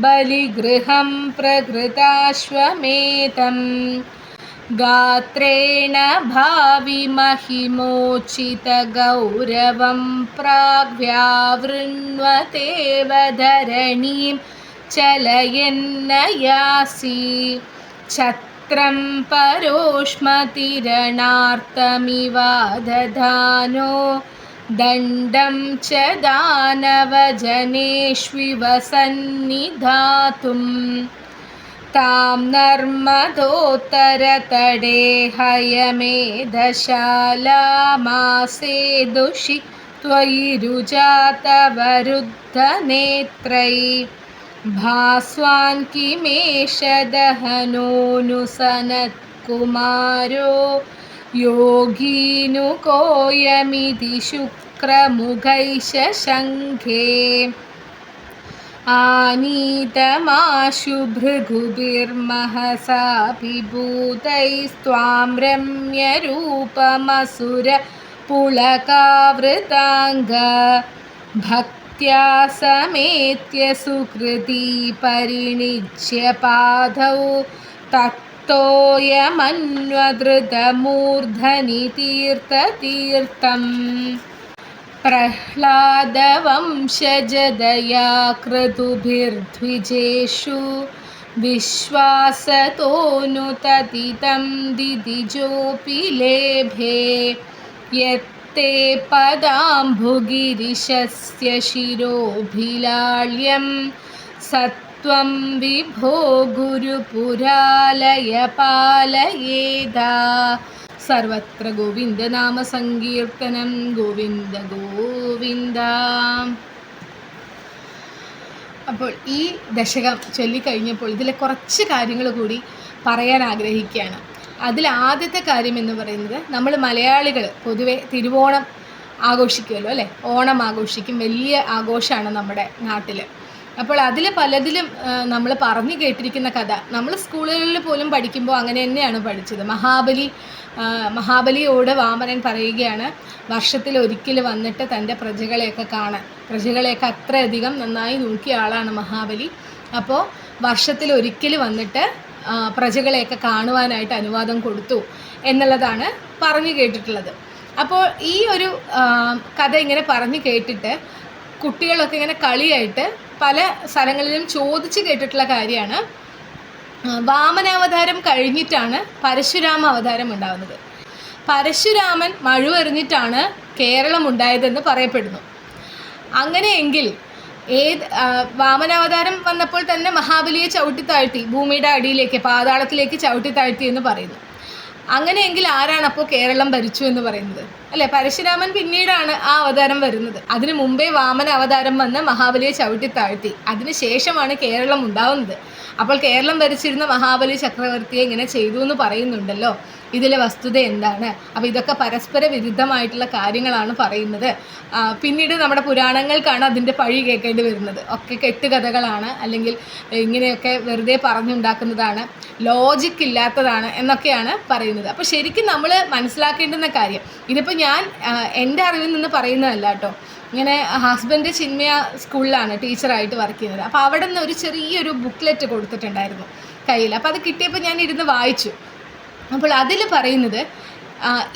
ബലിഗൃഹം പ്രകൃതാശ്വമേധം ഗാത്ರೇಣ ഭാവിമഹിമോചിതഗൗരവം പ്രാഗ്വ്യാവൃണ്വതേവ ധരണീം ചലയന്നയാസി ഛത്രം പരോഷ്മതിരണാർത്തമിവ ദധാനോ ദണ്ഡം ച ദാനവജനേഷ്വിവ സന്നിധാതും താം നർമ്മദോത്തരതടേ ഹയമേധശാലാമാസേദുഷി ത്വയി രുജാതവരുദ്ധനേത്രൈ ഭാസ്വാൻ കിമേഷ ദഹനോനുസനത്കുമാരോ യോഗീനുകോയമിതി ശുക്രമുഖൈശ ശംഖേ ആനീതമാശു ഭൃഗുഭിർമഹസാ വിഭൂതൈസ്ത്വാം രമ്യരൂപമസുര പുളകാവൃതാംഗ ഭക്ത്യാ സമേത്യ സുകൃതി പരിണിജ്യ പാദൗ തത്തോയമന്വധൃതമൂർധനി തീർത്ഥതീർത്ഥം പ്രഹ്ലാദവംശജദയാ ക്രതുഭിർദ്വിജേഷു വിശ്വാസതോനുതതിതം ദിദിജോപി ലേഭേ യത്തെ പദാംഭുഗിരിശസ്യ ശിരോഭിലാള്യം സത്വം വിഭോ ഗുരുപുരാലയ പാലയേതാ. സർവത്ര ഗോവിന്ദനാമ സങ്കീർത്തനം. ഗോവിന്ദ ഗോവിന്ദ. അപ്പോൾ ഈ ദശകം ചൊല്ലിക്കഴിഞ്ഞപ്പോൾ ഇതിലെ കുറച്ച് കാര്യങ്ങൾ കൂടി പറയാൻ ആഗ്രഹിക്കുകയാണ്. അതിൽ ആദ്യത്തെ കാര്യം എന്ന് പറയുന്നത്, നമ്മൾ മലയാളികൾ പൊതുവെ തിരുവോണം ആഘോഷിക്കുമല്ലോ അല്ലേ, ഓണം ആഘോഷിക്കും, വലിയ ആഘോഷമാണ് നമ്മുടെ നാട്ടിൽ. അപ്പോൾ അതിൽ പലതിലും നമ്മൾ പറഞ്ഞു കേട്ടിരിക്കുന്ന കഥ, നമ്മൾ സ്കൂളുകളിൽ പോലും പഠിക്കുമ്പോൾ അങ്ങനെ തന്നെയാണ് പഠിച്ചത്. മഹാബലിയോട് വാമനൻ പറയുകയാണ്, വർഷത്തിലൊരിക്കൽ വന്നിട്ട് തൻ്റെ പ്രജകളെയൊക്കെ കാണാൻ, പ്രജകളെയൊക്കെ അത്രയധികം നന്നായി നോക്കിയ ആളാണ് മഹാബലി. അപ്പോൾ വർഷത്തിലൊരിക്കൽ വന്നിട്ട് പ്രജകളെയൊക്കെ കാണുവാനായിട്ട് അനുവാദം കൊടുത്തു എന്നുള്ളതാണ് പറഞ്ഞു കേട്ടിട്ടുള്ളത്. അപ്പോൾ ഈ ഒരു കഥ ഇങ്ങനെ പറഞ്ഞു കേട്ടിട്ട് കുട്ടികളൊക്കെ ഇങ്ങനെ കളിയായിട്ട് പല സ്ഥലങ്ങളിലും ചോദിച്ച് കേട്ടിട്ടുള്ള കാര്യമാണ്, വാമനാവതാരം കഴിഞ്ഞിട്ടാണ് പരശുരാമ അവതാരം ഉണ്ടാകുന്നത്. പരശുരാമൻ മഴുവെറിഞ്ഞിട്ടാണ് കേരളം ഉണ്ടായതെന്ന് പറയപ്പെടുന്നു. അങ്ങനെയെങ്കിൽ വാമനാവതാരം വന്നപ്പോൾ തന്നെ മഹാബലിയെ ചവിട്ടിത്താഴ്ത്തി, ഭൂമിയുടെ അടിയിലേക്ക് പാതാളത്തിലേക്ക് ചവിട്ടിത്താഴ്ത്തി എന്ന് പറയുന്നു. അങ്ങനെയെങ്കിൽ ആരാണ് അപ്പോൾ കേരളം ഭരിച്ചു എന്ന് പറയുന്നത്? അല്ലേ, പരശുരാമൻ പിന്നീടാണ് ആ അവതാരം വരുന്നത്. അതിനു മുമ്പേ വാമന അവതാരം വന്ന് മഹാബലിയെ ചവിട്ടിത്താഴ്ത്തി, അതിനുശേഷമാണ് കേരളം ഉണ്ടാവുന്നത്. അപ്പോൾ കേരളം ഭരിച്ചിരുന്ന മഹാബലി ചക്രവർത്തിയെ ഇങ്ങനെ ചെയ്തു എന്ന് പറയുന്നുണ്ടല്ലോ, ഇതിലെ വസ്തുത എന്താണ്? അപ്പോൾ ഇതൊക്കെ പരസ്പര വിരുദ്ധമായിട്ടുള്ള കാര്യങ്ങളാണ് പറയുന്നത്. പിന്നീട് നമ്മുടെ പുരാണങ്ങൾക്കാണ് അതിൻ്റെ പഴി കേൾക്കേണ്ടി വരുന്നത്. ഒക്കെ കെട്ടുകഥകളാണ്, അല്ലെങ്കിൽ ഇങ്ങനെയൊക്കെ വെറുതെ പറഞ്ഞുണ്ടാക്കുന്നതാണ്, ലോജിക്ക് ഇല്ലാത്തതാണ് എന്നൊക്കെയാണ് പറയുന്നത്. അപ്പോൾ ശരിക്കും നമ്മൾ മനസ്സിലാക്കേണ്ടുന്ന കാര്യം, ഇതിപ്പോൾ ഞാൻ എൻ്റെ അറിവിൽ നിന്ന് പറയുന്നതല്ല കേട്ടോ. ഇങ്ങനെ ഹസ്ബൻഡ് ചിന്മയ സ്കൂളിലാണ് ടീച്ചറായിട്ട് വർക്ക് ചെയ്യുന്നത്. അപ്പോൾ അവിടെ നിന്ന് ഒരു ചെറിയൊരു ബുക്ക്ലെറ്റ് കൊടുത്തിട്ടുണ്ടായിരുന്നു കയ്യിൽ. അപ്പോൾ അത് കിട്ടിയപ്പോൾ ഞാൻ ഇരുന്ന് വായിച്ചു. അപ്പോൾ അതിൽ പറയുന്നത്,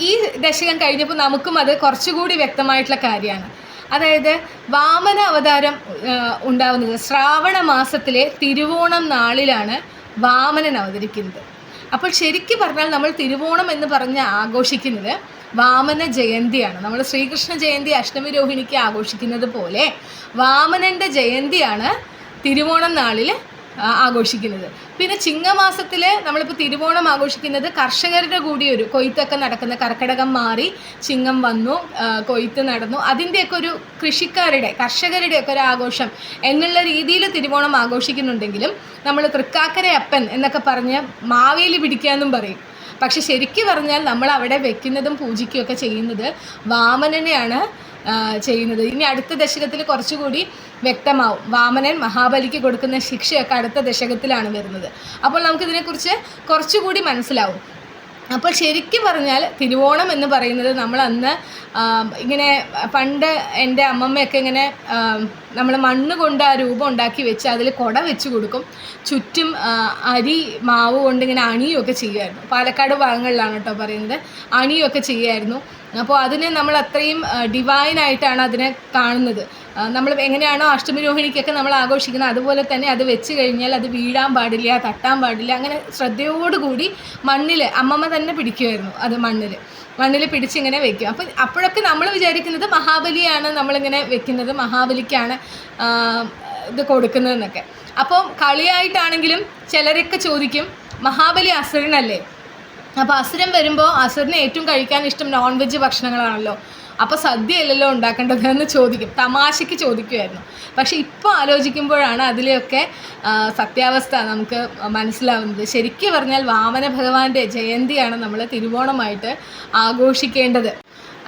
ഈ ദശകം കഴിഞ്ഞപ്പോൾ നമുക്കും അത് കുറച്ചുകൂടി വ്യക്തമായിട്ടുള്ള കാര്യമാണ്. അതായത് വാമന അവതാരം ഉണ്ടാവുന്നത് ശ്രാവണ മാസത്തിലെ തിരുവോണം നാളിലാണ് വാമനൻ അവതരിക്കുന്നത്. അപ്പോൾ ശരിക്കും പറഞ്ഞാൽ നമ്മൾ തിരുവോണം എന്ന് പറഞ്ഞ് ആഘോഷിക്കുന്നത് വാമന ജയന്തിയാണ്. നമ്മൾ ശ്രീകൃഷ്ണ ജയന്തി അഷ്ടമി രോഹിണിക്ക് ആഘോഷിക്കുന്നത് പോലെ വാമനൻ്റെ ജയന്തിയാണ് തിരുവോണം നാളിൽ ആഘോഷിക്കുന്നത്. പിന്നെ ചിങ്ങമാസത്തിൽ നമ്മളിപ്പോൾ തിരുവോണം ആഘോഷിക്കുന്നത് കർഷകരുടെ കൂടി ഒരു കൊയ്ത്തൊക്കെ നടക്കുന്ന, കർക്കിടകം മാറി ചിങ്ങം വന്നു, കൊയ്ത്ത് നടന്നു, അതിൻ്റെയൊക്കെ ഒരു കർഷകരുടെയൊക്കെ ഒരു ആഘോഷം എന്നുള്ള രീതിയിൽ തിരുവോണം ആഘോഷിക്കുന്നുണ്ടെങ്കിലും നമ്മൾ തൃക്കാക്കര അപ്പൻ എന്നൊക്കെ പറഞ്ഞ് മാവേലി പിടിക്കാമെന്നും പറയും. പക്ഷെ ശരിക്കും പറഞ്ഞാൽ നമ്മൾ അവിടെ വെക്കുന്നതും പൂജിക്കുകയൊക്കെ ചെയ്യുന്നത് വാമനനെയാണ് ചെയ്യുന്നത്. ഇനി അടുത്ത ദശകത്തിൽ കുറച്ചുകൂടി വ്യക്തമാവും. വാമനൻ മഹാബലിക്ക് കൊടുക്കുന്ന ശിക്ഷയൊക്കെ അടുത്ത ദശകത്തിലാണ് വരുന്നത്. അപ്പോൾ നമുക്കിതിനെക്കുറിച്ച് കുറച്ചുകൂടി മനസ്സിലാവും. അപ്പോൾ ശരിക്കും പറഞ്ഞാൽ തിരുവോണം എന്ന് പറയുന്നത് നമ്മൾ അന്ന് ഇങ്ങനെ പണ്ട് എൻ്റെ അമ്മമ്മയൊക്കെ ഇങ്ങനെ നമ്മൾ മണ്ണ് കൊണ്ട് ആ രൂപം ഉണ്ടാക്കി വെച്ച് അതിൽ കുട വെച്ച് കൊടുക്കും, ചുറ്റും അരി മാവ് കൊണ്ട് ഇങ്ങനെ അണിയൊക്കെ ചെയ്യുമായിരുന്നു. പാലക്കാട് ഭാഗങ്ങളിലാണ് കേട്ടോ പറയുന്നത്, അണിയൊക്കെ ചെയ്യുമായിരുന്നു. അപ്പോൾ അതിനെ നമ്മൾ അത്രയും ഡിവൈനായിട്ടാണ് അതിനെ കാണുന്നത്. നമ്മൾ എങ്ങനെയാണോ അഷ്ടമി രോഹിണിക്കൊക്കെ നമ്മൾ ആഘോഷിക്കുന്നത്, അതുപോലെ തന്നെ അത് വെച്ച് കഴിഞ്ഞാൽ അത് വീഴാൻ പാടില്ല, തട്ടാൻ പാടില്ല, അങ്ങനെ ശ്രദ്ധയോടുകൂടി മണ്ണിൽ അമ്മമ്മ തന്നെ പിടിക്കുമായിരുന്നു. അത് മണ്ണിൽ പിടിച്ചിങ്ങനെ വെക്കും. അപ്പോഴൊക്കെ നമ്മൾ വിചാരിക്കുന്നത് മഹാബലിയാണ് നമ്മളിങ്ങനെ വെക്കുന്നത്, മഹാബലിക്കാണ് ഇത് കൊടുക്കുന്നതെന്നൊക്കെ. അപ്പോൾ കളിയായിട്ടാണെങ്കിലും ചിലരൊക്കെ ചോദിക്കും, മഹാബലി അസുരനല്ലേ? അപ്പോൾ അസുരൻ വരുമ്പോൾ അസുരന് ഏറ്റവും കഴിക്കാൻ ഇഷ്ടം നോൺ വെജ് ഭക്ഷണങ്ങളാണല്ലോ, അപ്പോൾ സദ്യയല്ലല്ലോ ഉണ്ടാക്കേണ്ടതെന്ന് ചോദിക്കും, തമാശയ്ക്ക് ചോദിക്കുമായിരുന്നു. പക്ഷേ ഇപ്പോൾ ആലോചിക്കുമ്പോഴാണ് അതിലെയൊക്കെ സത്യാവസ്ഥ നമുക്ക് മനസ്സിലാവുന്നത്. ശരിക്കും പറഞ്ഞാൽ വാമന ഭഗവാന്റെ ജയന്തിയാണ് നമ്മൾ തിരുവോണമായിട്ട് ആഘോഷിക്കേണ്ടത്.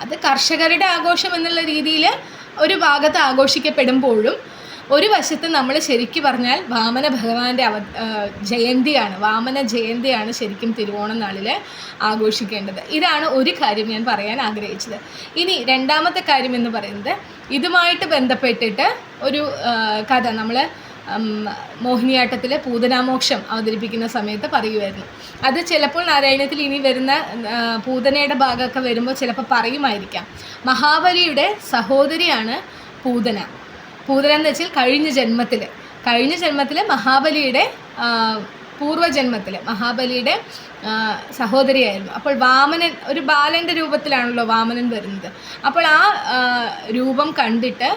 അത് കർഷകരുടെ ആഘോഷം എന്നുള്ള രീതിയിൽ ഒരു ഭാഗത്ത് ആഘോഷിക്കപ്പെടുമ്പോഴും ഒരു വശത്ത് നമ്മൾ ശരിക്കും പറഞ്ഞാൽ വാമന ഭഗവാന്റെ ജയന്തിയാണ്, വാമന ജയന്തിയാണ് ശരിക്കും തിരുവോണം നാളിൽ ആഘോഷിക്കേണ്ടത്. ഇതാണ് ഒരു കാര്യം ഞാൻ പറയാൻ ആഗ്രഹിച്ചത്. ഇനി രണ്ടാമത്തെ കാര്യം എന്ന് പറയുന്നത്, ഇതുമായിട്ട് ബന്ധപ്പെട്ടിട്ട് ഒരു കഥ നമ്മൾ മോഹിനിയാട്ടത്തിൽ പൂതനാമോക്ഷം അവതരിപ്പിക്കുന്ന സമയത്ത് പറയുമായിരുന്നു. അത് ചിലപ്പോൾ നാരായണത്തിൽ ഇനി വരുന്ന പൂതനയുടെ ഭാഗമൊക്കെ വരുമ്പോൾ ചിലപ്പോൾ പറയുമായിരിക്കാം. മഹാബലിയുടെ സഹോദരിയാണ് പൂതന. പൂതന എന്ന് വെച്ചാൽ കഴിഞ്ഞ ജന്മത്തിൽ മഹാബലിയുടെ പൂർവ്വജന്മത്തിൽ മഹാബലിയുടെ സഹോദരിയായിരുന്നു. അപ്പോൾ വാമനൻ ഒരു ബാലൻ്റെ രൂപത്തിലാണല്ലോ വാമനൻ വരുന്നത്. അപ്പോൾ ആ രൂപം കണ്ടിട്ട്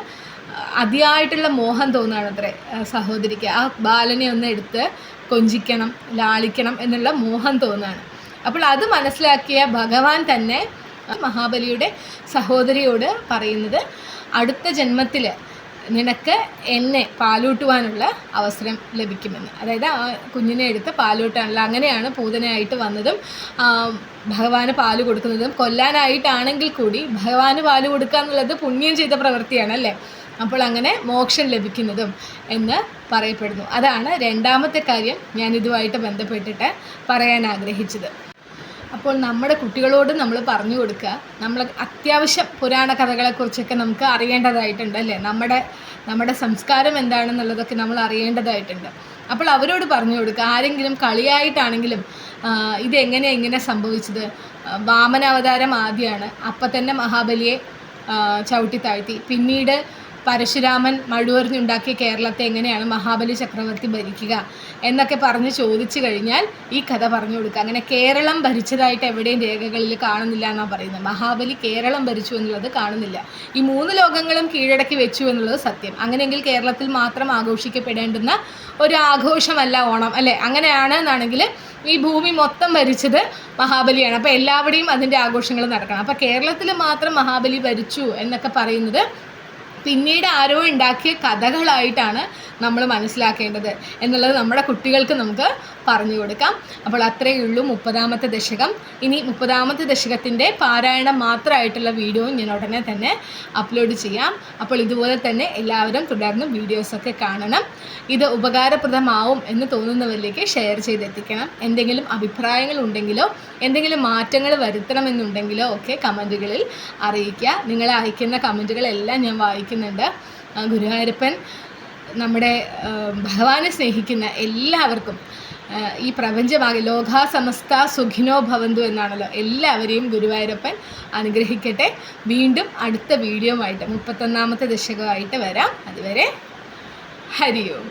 അതിയായിട്ടുള്ള മോഹം തോന്നുകയാണത്രേ സഹോദരിക്ക്. ആ ബാലനെ ഒന്ന് എടുത്ത് കൊഞ്ചിക്കണം, ലാളിക്കണം എന്നുള്ള മോഹം തോന്നുകയാണ്. അപ്പോൾ അത് മനസ്സിലാക്കിയ ഭഗവാൻ തന്നെ മഹാബലിയുടെ സഹോദരിയോട് പറയുന്നത്, അടുത്ത ജന്മത്തിൽ നിനക്ക് എന്നെ പാലൂട്ടുവാനുള്ള അവസരം ലഭിക്കുമെന്ന്. അതായത് ആ കുഞ്ഞിനെ എടുത്ത് പാലൂട്ടാനുള്ള, അങ്ങനെയാണ് പൂതനയായിട്ട് വന്നതും ഭഗവാന് പാല് കൊടുക്കുന്നതും. കൊല്ലാനായിട്ടാണെങ്കിൽ കൂടി ഭഗവാന് പാല് കൊടുക്കുക എന്നുള്ളത് പുണ്യം ചെയ്ത പ്രവൃത്തിയാണല്ലേ. അപ്പോൾ അങ്ങനെ മോക്ഷം ലഭിക്കുന്നതും എന്ന് പറയപ്പെടുന്നു. അതാണ് രണ്ടാമത്തെ കാര്യം ഞാൻ ഇതുമായിട്ട് ബന്ധപ്പെട്ടിട്ട് പറയാൻ ആഗ്രഹിച്ചത്. അപ്പോൾ നമ്മുടെ കുട്ടികളോട് നമ്മൾ പറഞ്ഞു കൊടുക്കുക, നമ്മൾ അത്യാവശ്യം പുരാണ കഥകളെക്കുറിച്ചൊക്കെ നമുക്ക് അറിയേണ്ടതായിട്ടുണ്ട് അല്ലേ. നമ്മുടെ സംസ്കാരം എന്താണെന്നുള്ളതൊക്കെ നമ്മൾ അറിയേണ്ടതായിട്ടുണ്ട്. അപ്പോൾ അവരോട് പറഞ്ഞു കൊടുക്കുക. ആരെങ്കിലും കളിയായിട്ടാണെങ്കിലും ഇങ്ങനെ സംഭവിച്ചത്, വാമനാവതാരം ആദ്യമാണ്, അപ്പം തന്നെ മഹാബലിയെ ചവിട്ടി താഴ്ത്തി, പിന്നീട് പരശുരാമൻ മഴുവെറിഞ്ഞുണ്ടാക്കിയ കേരളത്തെ എങ്ങനെയാണ് മഹാബലി ചക്രവർത്തി ഭരിക്കുക എന്നൊക്കെ പറഞ്ഞ് ചോദിച്ചു കഴിഞ്ഞാൽ ഈ കഥ പറഞ്ഞു കൊടുക്കുക. അങ്ങനെ കേരളം ഭരിച്ചതായിട്ട് എവിടെയും രേഖകളിൽ കാണുന്നില്ല എന്നാണ് പറയുന്നത്. മഹാബലി കേരളം ഭരിച്ചു എന്നുള്ളത് കാണുന്നില്ല. ഈ 3 ലോകങ്ങളും കീഴടക്കി വെച്ചു എന്നുള്ളത് സത്യം. അങ്ങനെയെങ്കിൽ കേരളത്തിൽ മാത്രം ആഘോഷിക്കപ്പെടേണ്ടുന്ന ഒരു ആഘോഷമല്ല ഓണം, അല്ലേ? അങ്ങനെയാണ് എന്നാണെങ്കിൽ ഈ ഭൂമി മൊത്തം ഭരിച്ചത് മഹാബലിയാണ്. അപ്പോൾ എല്ലാവരുടെയും അതിൻ്റെ ആഘോഷങ്ങൾ നടക്കണം. അപ്പോൾ കേരളത്തിൽ മാത്രം മഹാബലി ഭരിച്ചു എന്നൊക്കെ പറയുന്നത് പിന്നീട് ആരോ ഉണ്ടാക്കിയ കഥകളായിട്ടാണ് നമ്മൾ മനസ്സിലാക്കേണ്ടത് എന്നുള്ളത് നമ്മുടെ കുട്ടികൾക്ക് നമുക്ക് പറഞ്ഞു കൊടുക്കാം. അപ്പോൾ അത്രയേ ഉള്ളൂ 30ാമത്തെ ദശകം. ഇനി 30ാമത്തെ ദശകത്തിൻ്റെ പാരായണം മാത്രമായിട്ടുള്ള വീഡിയോ ഞാൻ ഉടനെ തന്നെ അപ്ലോഡ് ചെയ്യാം. അപ്പോൾ ഇതുപോലെ തന്നെ എല്ലാവരും തുടർന്നും വീഡിയോസൊക്കെ കാണണം. ഇത് ഉപകാരപ്രദമാവും എന്ന് തോന്നുന്നവരിലേക്ക് ഷെയർ ചെയ്തെത്തിക്കണം. എന്തെങ്കിലും അഭിപ്രായങ്ങൾ ഉണ്ടെങ്കിലോ എന്തെങ്കിലും മാറ്റങ്ങൾ വരുത്തണമെന്നുണ്ടെങ്കിലോ ഒക്കെ കമൻറ്റുകളിൽ അറിയിക്കുക. നിങ്ങൾ അയക്കുന്ന കമൻറ്റുകളെല്ലാം ഞാൻ വായിക്കുന്നുണ്ട്. ഗുരുവായൂരപ്പൻ നമ്മുടെ ഭഗവാനെ സ്നേഹിക്കുന്ന എല്ലാവർക്കും ഈ പ്രപഞ്ചമാകെ ലോകാ സമസ്ത സുഖിനോ ഭവന്തു എന്നാണല്ലോ, എല്ലാവരെയും ഗുരുവായൂരപ്പൻ അനുഗ്രഹിക്കട്ടെ. വീണ്ടും അടുത്ത വീഡിയോ ആയിട്ട് 31ാമത്തെ ദശകമായിട്ട് വരാം. അതുവരെ ഹരി ഓം.